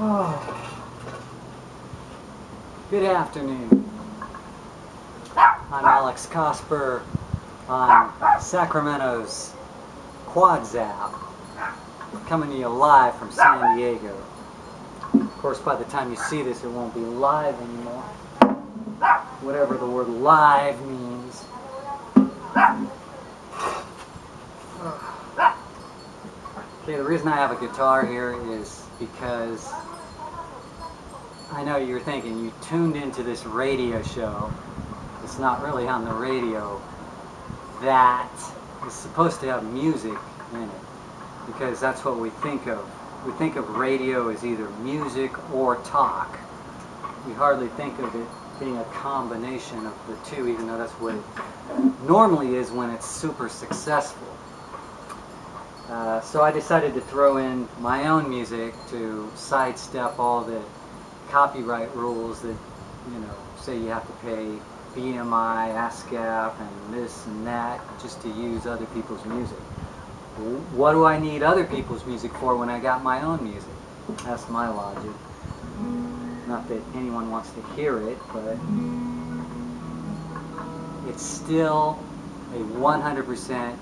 Oh. Good afternoon. I'm Alex Cosper on Sacramento's KWOD-ZAP, coming to you live from San Diego. Of course, by the time you see this, it won't be live anymore. Whatever the word live means. Okay, the reason I have a guitar here is because I know you're thinking you tuned into this radio show. It's not really on the radio. That is supposed to have music in it, because that's what we think of. We think of radio as either music or talk. We hardly think of it being a combination of the two, even though that's what it normally is when it's super successful. So I decided to throw in my own music to sidestep all the copyright rules that, you know, say you have to pay BMI, ASCAP, and this and that just to use other people's music. What do I need other people's music for when I got my own music? That's my logic. Not that anyone wants to hear it, but it's still a 100%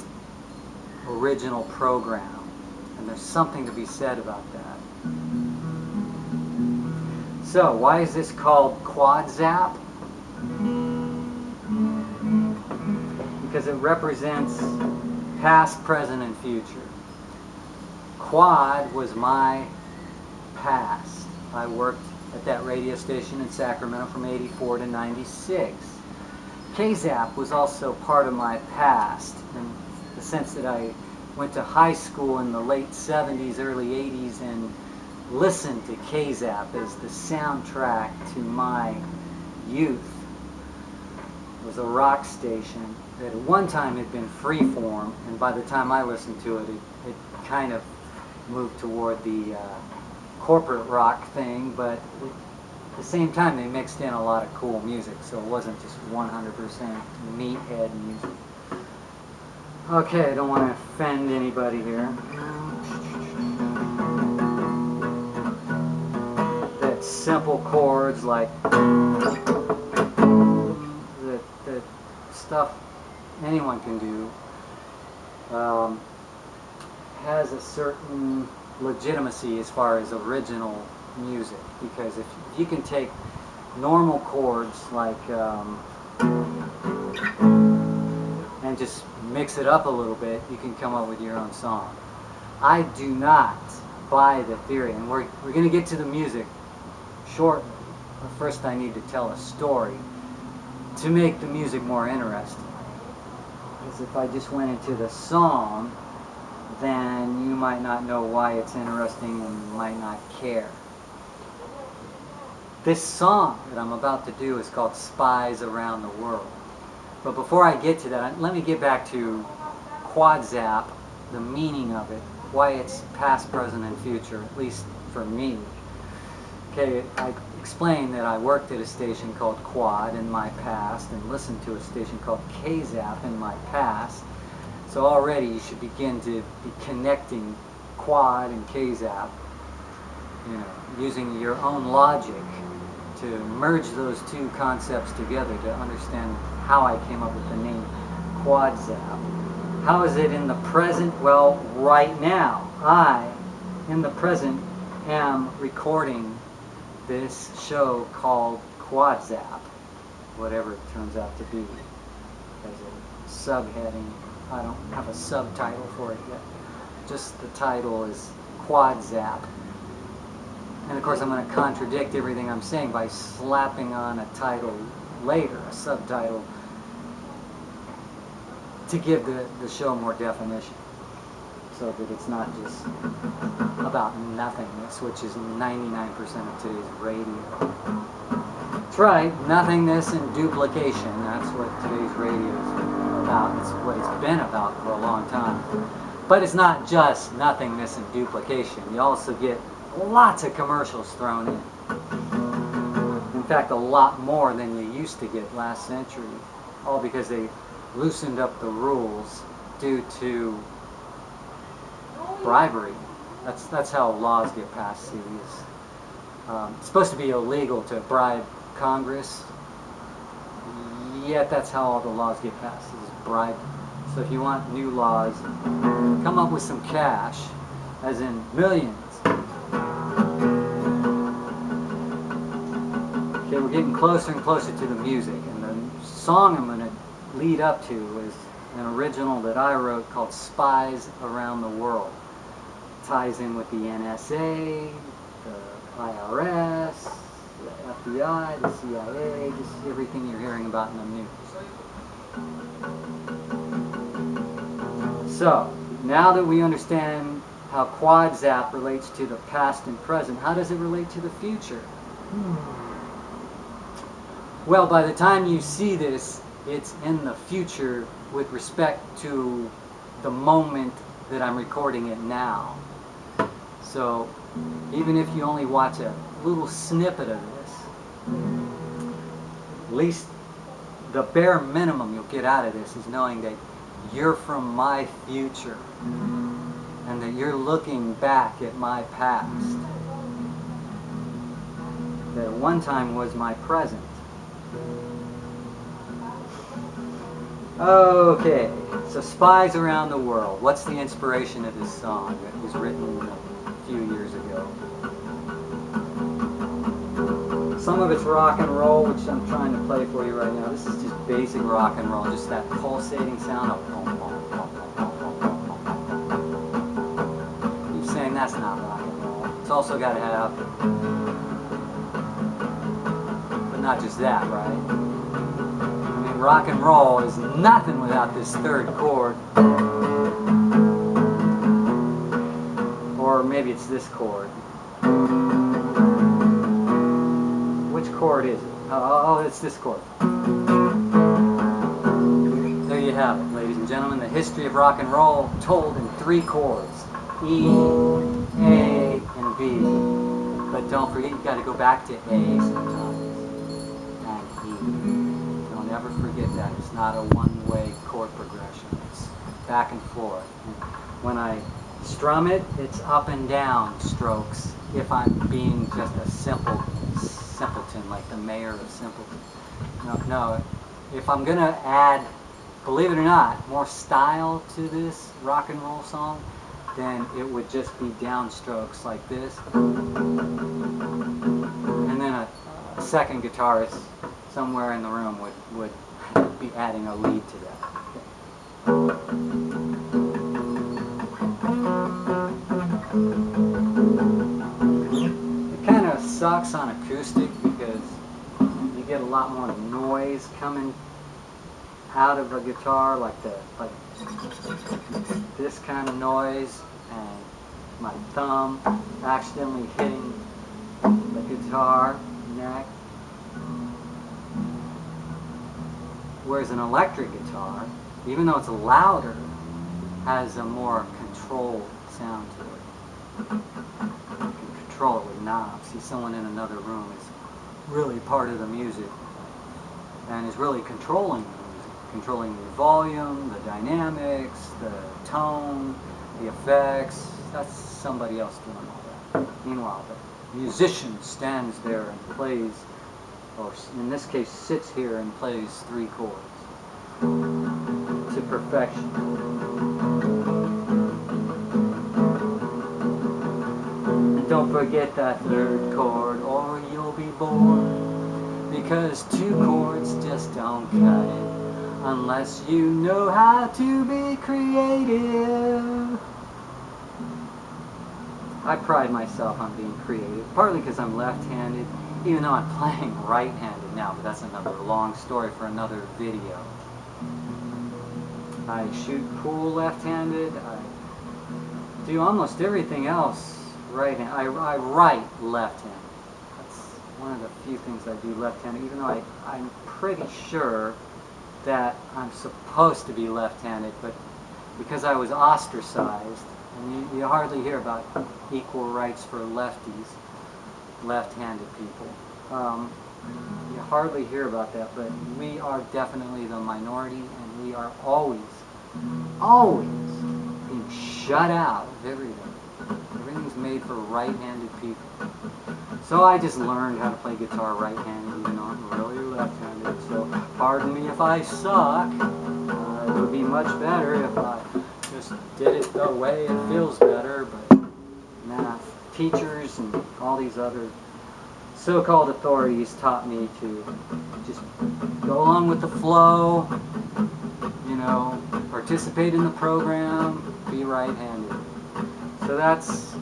original program, and there's something to be said about that. So, why is this called KWOD-ZAP? Because it represents past, present, and future. Quad was my past. I worked at that radio station in Sacramento from '84 to '96. KZAP was also part of my past, in the sense that I went to high school in the late '70s, early '80s, and listened to KZAP as the soundtrack to my youth. It was a rock station that at one time had been freeform, and by the time I listened to it, it kind of moved toward the corporate rock thing, but at the same time they mixed in a lot of cool music, so it wasn't just 100% meathead music. Okay, I don't want to offend anybody here. That simple chords like that stuff anyone can do has a certain legitimacy as far as original music, because if you can take normal chords like and just mix it up a little bit, you can come up with your own song. I do not buy the theory, and we're going to get to the music shortly, but first I need to tell a story to make the music more interesting. Because if I just went into the song, then you might not know why it's interesting and might not care. This song that I'm about to do is called Spies Around the World. But before I get to that, let me get back to KWOD-ZAP, the meaning of it, why it's past, present, and future, at least for me. Okay, I explained that I worked at a station called Quad in my past and listened to a station called KZAP in my past. So already you should begin to be connecting Quad and KZAP, you know, using your own logic to merge those two concepts together to understand how I came up with the name KWOD-ZAP. How is it in the present? Well, right now, I, in the present, am recording this show called KWOD-ZAP, whatever it turns out to be, as a subheading. I don't have a subtitle for it yet. Just the title is KWOD-ZAP. And of course I'm going to contradict everything I'm saying by slapping on a title later, a subtitle, to give the show more definition, so that it's not just about nothingness, which is 99% of today's radio. That's right, nothingness and duplication. That's what today's radio is about. It's what it's been about for a long time. But it's not just nothingness and duplication. You also get lots of commercials thrown in. In fact, a lot more than you used to get last century. All because they loosened up the rules due to bribery. That's how laws get passed. See, It's supposed to be illegal to bribe Congress, yet that's how all the laws get passed, is bribe. So if you want new laws, come up with some cash, as in millions. Okay, we're getting closer and closer to the music, and the song I'm going to lead up to is an original that I wrote called Spies Around the World. It ties in with the NSA, the IRS, the FBI, the CIA, just everything you're hearing about in the news. So, now that we understand how KWOD-ZAP relates to the past and present, how does it relate to the future? Well, by the time you see this, it's in the future with respect to the moment that I'm recording it now. So, even if you only watch a little snippet of this, at least the bare minimum you'll get out of this is knowing that you're from my future and that you're looking back at my past that at one time was my present. Okay, so Spies Around the World. What's the inspiration of this song that was written a few years ago? Some of it's rock and roll, which I'm trying to play for you right now. This is just basic rock and roll, just that pulsating sound of pom, pom, pom, pom, pom, pom, pom. You're saying that's not rock and roll. It's also got to have, but not just that, right? I mean, rock and roll is nothing without this third chord. Or maybe it's this chord. Which chord is it? Oh, it's this chord. There you have it, ladies and gentlemen. The history of rock and roll told in 3 chords. E, A, and B. But don't forget, you've got to go back to A sometimes. And E. Don't ever forget that. It's not a one-way chord progression. It's back and forth. And when I strum it, it's up and down strokes if I'm being just a simpleton, like the mayor of Simpleton. No, if I'm going to add, believe it or not, more style to this rock and roll song, then it would just be downstrokes like this. And then a second guitarist somewhere in the room would be adding a lead to that. It kind of sucks on acoustic because you get a lot more noise coming out of a guitar, like this kind of noise, and my thumb accidentally hitting the guitar neck. Whereas an electric guitar, even though it's louder, has a more controlled sound to it. You can control it with knobs. See, someone in another room is really part of the music and is really controlling the music, controlling the volume, the dynamics, the tone, the effects. That's somebody else doing all that. Meanwhile, the musician stands there and plays, or in this case sits here and plays 3 chords to perfection. And don't forget that 3rd chord or you'll be bored, because 2 chords just don't cut it unless you know how to be creative. I pride myself on being creative, partly because I'm left-handed, even though I'm playing right-handed now, but that's another long story for another video. I shoot pool left-handed. I do almost everything else right-handed. I write left-handed. That's one of the few things I do left-handed, even though I'm pretty sure that I'm supposed to be left-handed, but because I was ostracized, and you hardly hear about equal rights for lefties, left-handed people. You hardly hear about that, but we are definitely the minority, and we are always being shut out of everything. Everything's made for right-handed people. So I just learned how to play guitar right-handed, even though I'm really left-handed. So pardon me if I suck. It would be much better if I just did it the way it feels better, but nah, teachers and all these other so-called authorities taught me to just go along with the flow, you know, participate in the program, be right-handed. So that's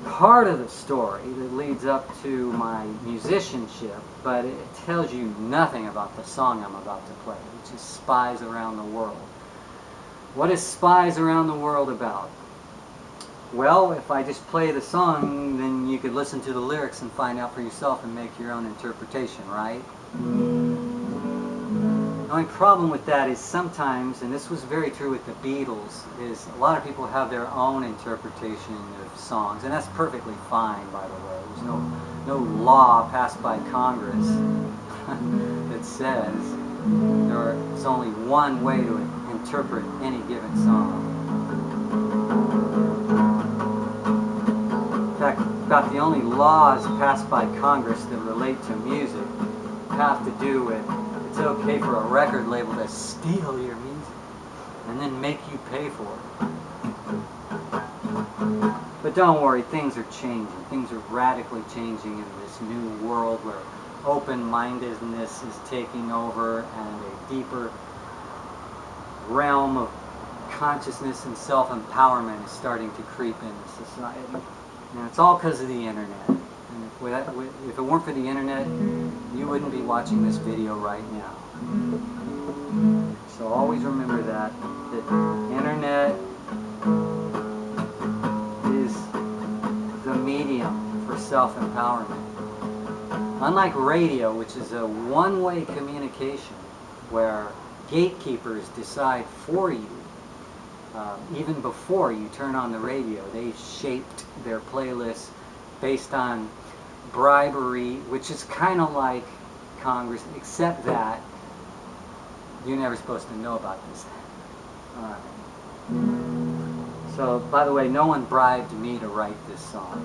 part of the story that leads up to my musicianship, but it tells you nothing about the song I'm about to play, which is Spies Around the World. What is Spies Around the World about? Well, if I just play the song, then you could listen to the lyrics and find out for yourself and make your own interpretation, right? The only problem with that is sometimes, and this was very true with the Beatles, is a lot of people have their own interpretation of songs, and that's perfectly fine, by the way. There's no law passed by Congress that says there's only one way to interpret any given song. In fact, about the only laws passed by Congress that relate to music have to do with it's okay for a record label to steal your music and then make you pay for it. But don't worry, things are changing. Things are radically changing in this new world where open-mindedness is taking over and a deeper realm of consciousness and self-empowerment is starting to creep into society. And it's all because of the internet. And if it weren't for the internet, you wouldn't be watching this video right now. So always remember that the internet is the medium for self-empowerment. Unlike radio, which is a one-way communication where gatekeepers decide for you, even before you turn on the radio, they shaped their playlists based on bribery, which is kind of like Congress, except that you're never supposed to know about this. So, by the way, no one bribed me to write this song.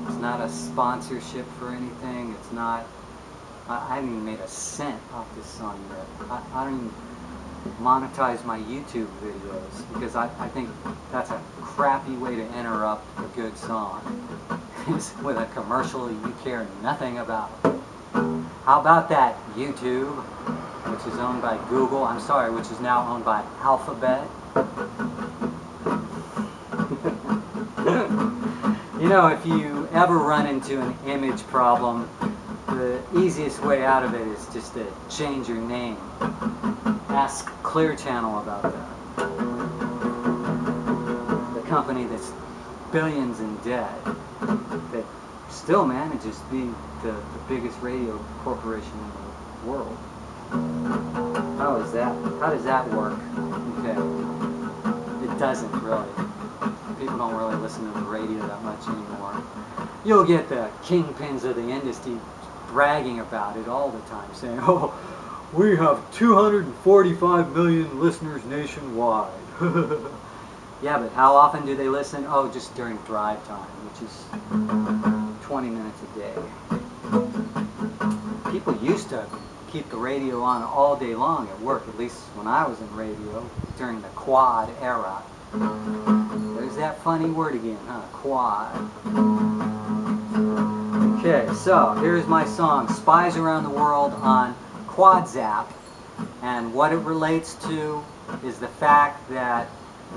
It's not a sponsorship for anything. It's not, I haven't even made a cent off this song yet. I don't even monetize my YouTube videos because I think that's a crappy way to interrupt a good song. It's with a commercial you care nothing about. How about that, YouTube, which is owned by Google, I'm sorry, which is now owned by Alphabet. You know, if you ever run into an image problem, the easiest way out of it is just to change your name. Ask Clear Channel about that. The company that's billions in debt that still manages to be the biggest radio corporation in the world. How does that work? Okay. It doesn't really. People don't really listen to the radio that much anymore. You'll get the kingpins of the industry bragging about it all the time, saying, oh, we have 245 million listeners nationwide. Yeah, but how often do they listen? Oh, just during drive time, which is 20 minutes a day. People used to keep the radio on all day long at work, at least when I was in radio, during the quad era. There's that funny word again, huh? Quad. Okay, so here's my song, Spies Around the World on KWOD-ZAP, and what it relates to is the fact that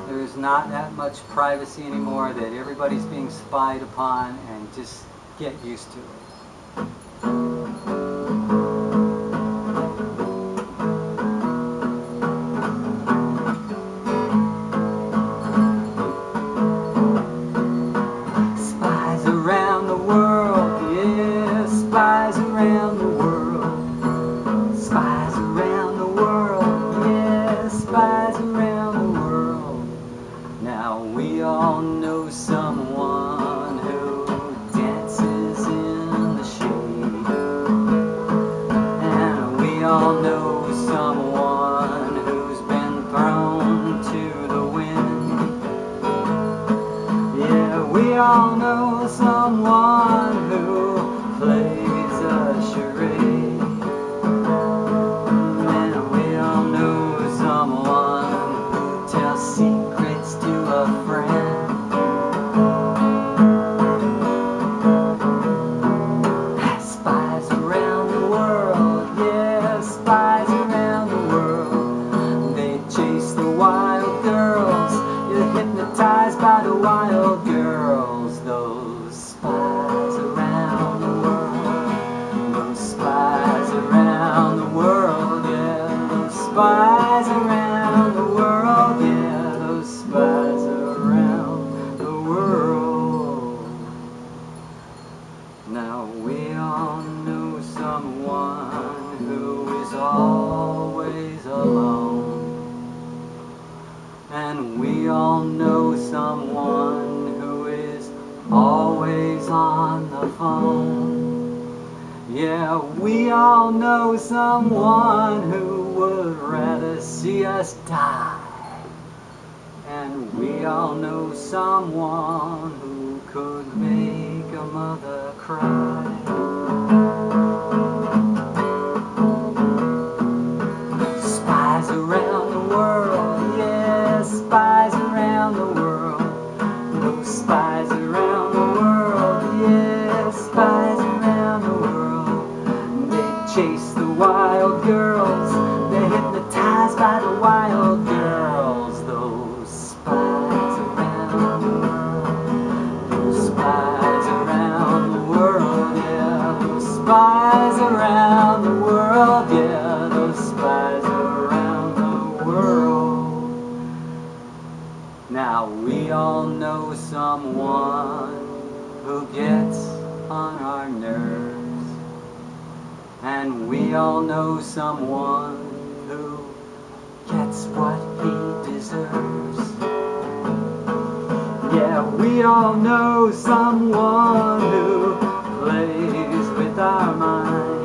there's not that much privacy anymore, that everybody's being spied upon, and just get used to it. Spies around the world, yeah, spies around the world. Spies around the world, yeah, spies around the world. Now we all know someone who dances in the shade, and we all know someone who's been thrown to the wind. we all know someone who plays a charade. And we all know someone who tells secrets to a friend. Spies around the world, yeah, spies around the world. They chase the wild girls, you're hypnotized by the wild girls. Those spies around the world, those spies around the world, yeah, those spies around the world, yeah, those spies around the world. Now we all know someone who is always alone, and we all know someone who is always on the phone. Yeah, we all know someone who would rather see us die, and we all know someone who could make a mother cry. Spies around the world, yeah, spies around the world. Those spies around the world, yeah, spies around the world. They chase the wild girls, they're hypnotized by the wild girls. Those spies around the world, those spies around the world, yeah, those spies around the world, yeah, those spies around the world. Now we all know someone who gets on our nerves, and we all know someone who gets what he deserves. Yeah, we all know someone who plays with our minds.